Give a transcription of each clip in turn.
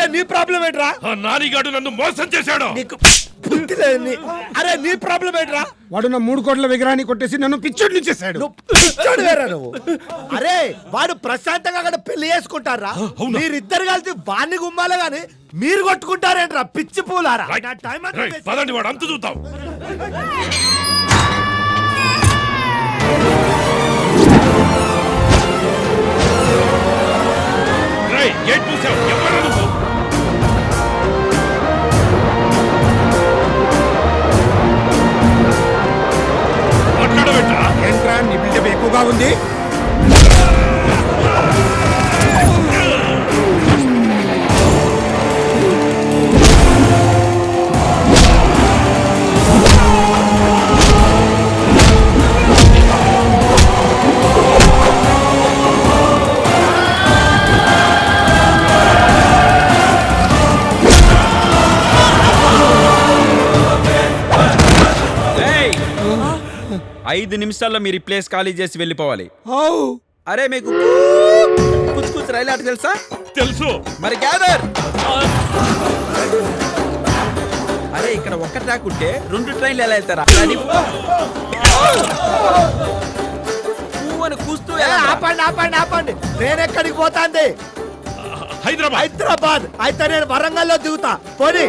అరే నీ ప్రాబ్లం ఏంట్రా? నానిగాడు నన్ను మోసం చేశాడు. నీకు బుద్ధి లేదు. అరే నీ ప్రాబ్లం ఏంట్రా? వాడు నా 3 కోట్ల విగ్రహాన్ని కొట్టేసి నన్ను పిచ్చోడిని చేశాడు. పిచ్చోడు వేరా నువ్వు? అరే వాడు ప్రశాంతంగా అక్కడ పెళ్లి చేసుకుంటారా? మీరిద్దరు కలిసి వాడిని గుమ్మాలే గాని మీరు కొట్టుకుంటారేంట్రా పిచ్చి పూలారా? నా టైం అంతా రేయ్, పదండి వాడు అంత చూద్దాం. రేయ్, గేట్ మూసావు. ఎవరు నువ్వు? మాట్లాడబెట్టా? ఏంట్రా నీ బిల్డప్ ఎక్కువగా ఉంది? ఐదు నిమిషాల్లో మీరు ఈ ప్లేస్ ఖాళీ చేసి వెళ్ళిపోవాలి. అరే మీకు కుచ్చు రైలు ఆట తెలుసా? తెలుసు. మరి గ్యాదర్. అరే ఇక్కడ ఒక్క ట్రాక్ ఉంటే 2 ట్రైన్లు ఎలా వెళ్తారా? కూస్తూ ఆపండి ఆపండి ఆపండి. ట్రైన్ ఎక్కడికి పోతాంది? హైదరాబాద్. హైదరాబాద్ అయితే నేను వరంగల్లో దిగుతా. పోనీ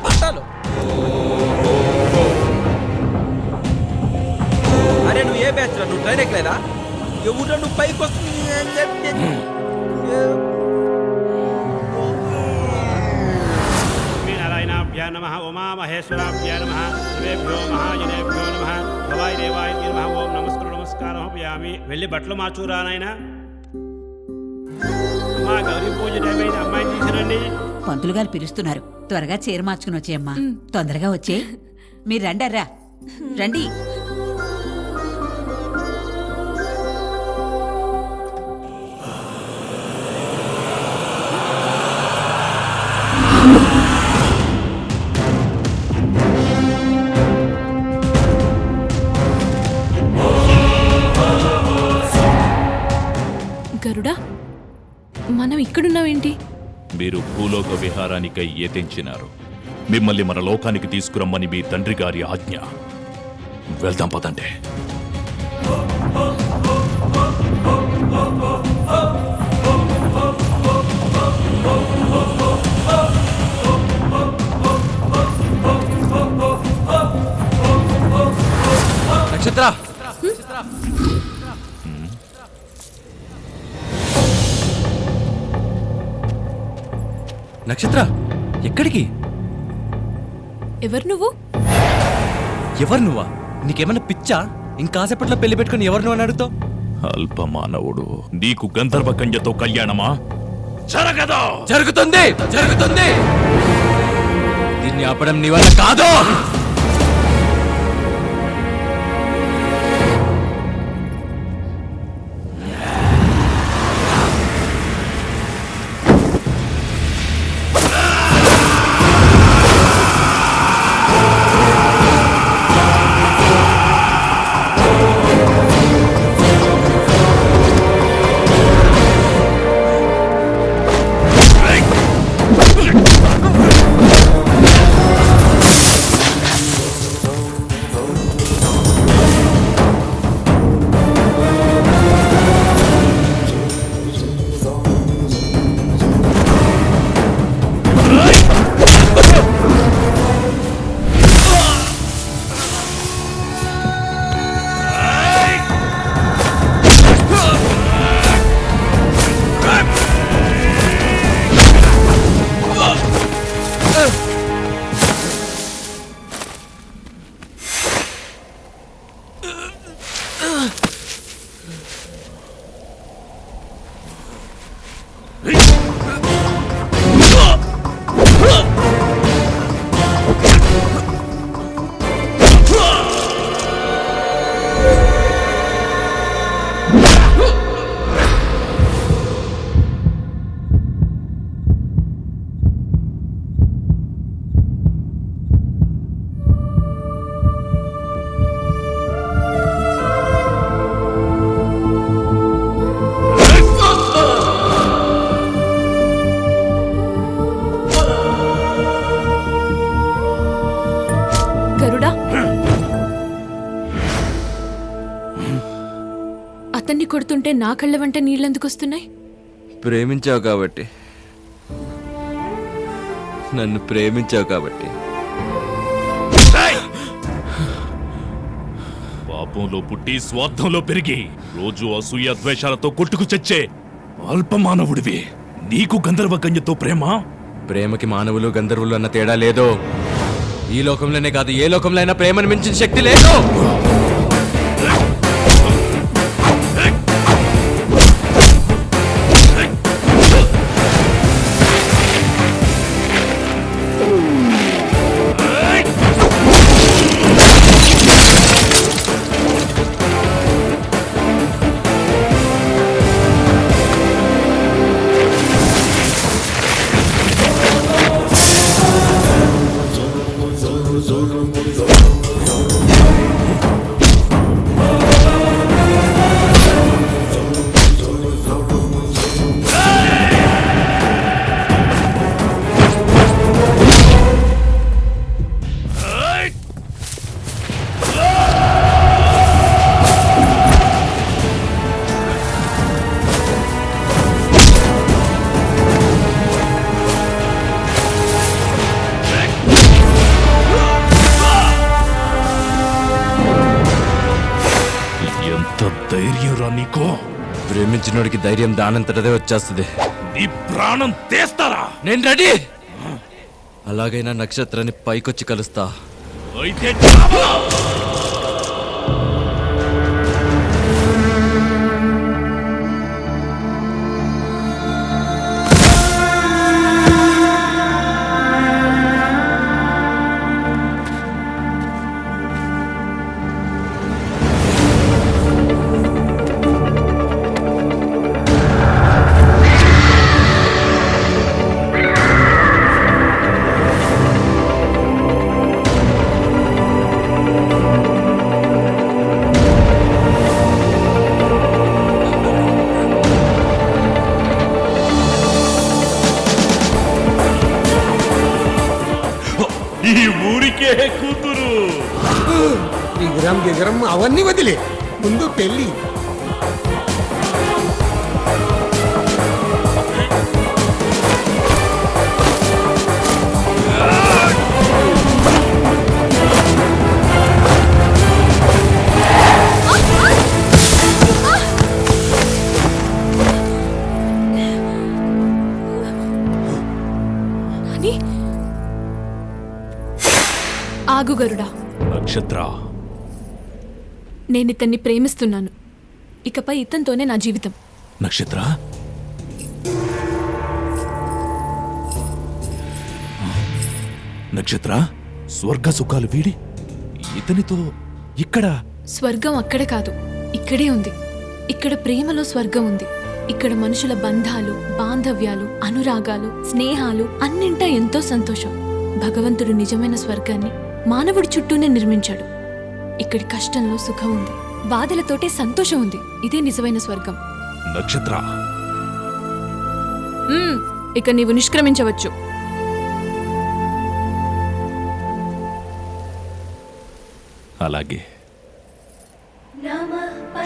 పట్టాలు. అరే నువ్వు ఏ బ్యాచ్? నువ్వు ట్రైన్ ఎక్కలేదా? ఎవరు నువ్వు పైకి వస్తుంది? నారాయణాభ్యా నమః ఉమామహేశ్వరాభ్యా నమః శివేభ్యో మహాజనేభ్యో నమః భవాయ దేవాయ నమః ఓం నమస్కారం ఉపయామి. వెళ్ళి బట్టలు మార్చురా నాయనా. అమ్మా గౌరీ పూజ టైం అయింది, అమ్మాయిని తీసుకురండి. పంతులు గారు పిలుస్తున్నారు, త్వరగా చీర మార్చుకుని వచ్చేయమ్మా. తొందరగా వచ్చే. మీరు రండర్రా, రండి. గరుడా, మనం ఇక్కడున్నావేంటి? మీరు భూలోక విహారానికై యతించినారు. మిమ్మల్ని మన లోకానికి తీసుకురమ్మని మీ తండ్రి గారి ఆజ్ఞ. వెళ్దాం పదండి. నక్షత్ర, నక్షత్ర ఎక్కడికి? ఎవరు నువ్వు? ఎవరు నువ్వా? నీకేమన్నా పిచ్చా? ఇంకాసేపట్లో పెళ్లి పెట్టుకుని ఎవరు నువ్వు అని అడుగుతావు? అల్పమానవుడు, నీకు గంధర్వ కన్యతో కళ్యాణమా? జరగదు. జరుగుతుంది, జరుగుతుంది. దీన్ని ఆపడం నీ వల్ల కాదు. కొడుతుంటే నా కళ్ళ వెంట నీళ్ళెందుకు వస్తున్నాయి? ప్రేమించావు కాబట్టి, నన్ను ప్రేమించావు కాబట్టి. పాపంలో పుట్టి స్వార్థంలో పెరిగి రోజు అసూయ ద్వేషాలతో కొట్టుకు చచ్చే అల్పమానవుడివి. నీకు గంధర్వ కన్యతో ప్రేమ? ప్రేమకి మానవులు గంధర్వులు అన్న తేడా లేదు. ఈ లోకంలోనే కాదు, ఏ లోకంలో అయినా ప్రేమను మించిన శక్తి లేదు. ధైర్యంరా నీకో? ప్రేమించినోడికి ధైర్యం దానంతటదే వచ్చేస్తుంది. నీ ప్రాణం తీస్తారా? నేను రెడీ. అలాగైనా నక్షత్రాన్ని పైకొచ్చి కలుస్తా. అయితే చావా! ఈ ఊరికే కూతురు. గిగరం అవన్నీ వదిలే, ముందు పెళ్లి. ఆగు గరుడా. నక్షత్ర, నేనితన్ని ప్రేమిస్తున్నాను. ఇకపై ఇతనితోనే నా జీవితం. నక్షత్ర, నక్షత్ర, స్వర్గ సుఖాలు వీడి ఇతనితో ఇక్కడ. స్వర్గం అక్కడ కాదు, ఇక్కడే ఉంది. ఇక్కడ ప్రేమలో స్వర్గం ఉంది. ఇక్కడ మనుషుల బంధాలు, బాంధవ్యాలు, అనురాగాలు, స్నేహాలు అన్నింటా ఎంతో సంతోషం. భగవంతుడు నిజమైన స్వర్గాన్ని మానవుడి చుట్టూనే నిర్మించాడు. ఇక్కడి కష్టంలో సుఖం ఉంది, బాధలతోటే సంతోషం ఉంది. ఇదే నిజమైన స్వర్గం. నక్షత్ర, ఇక నీవు నిష్క్రమించవచ్చు. అలాగే.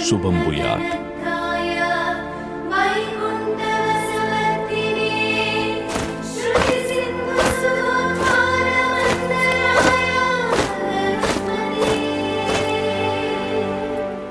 శుభం భూయాత్.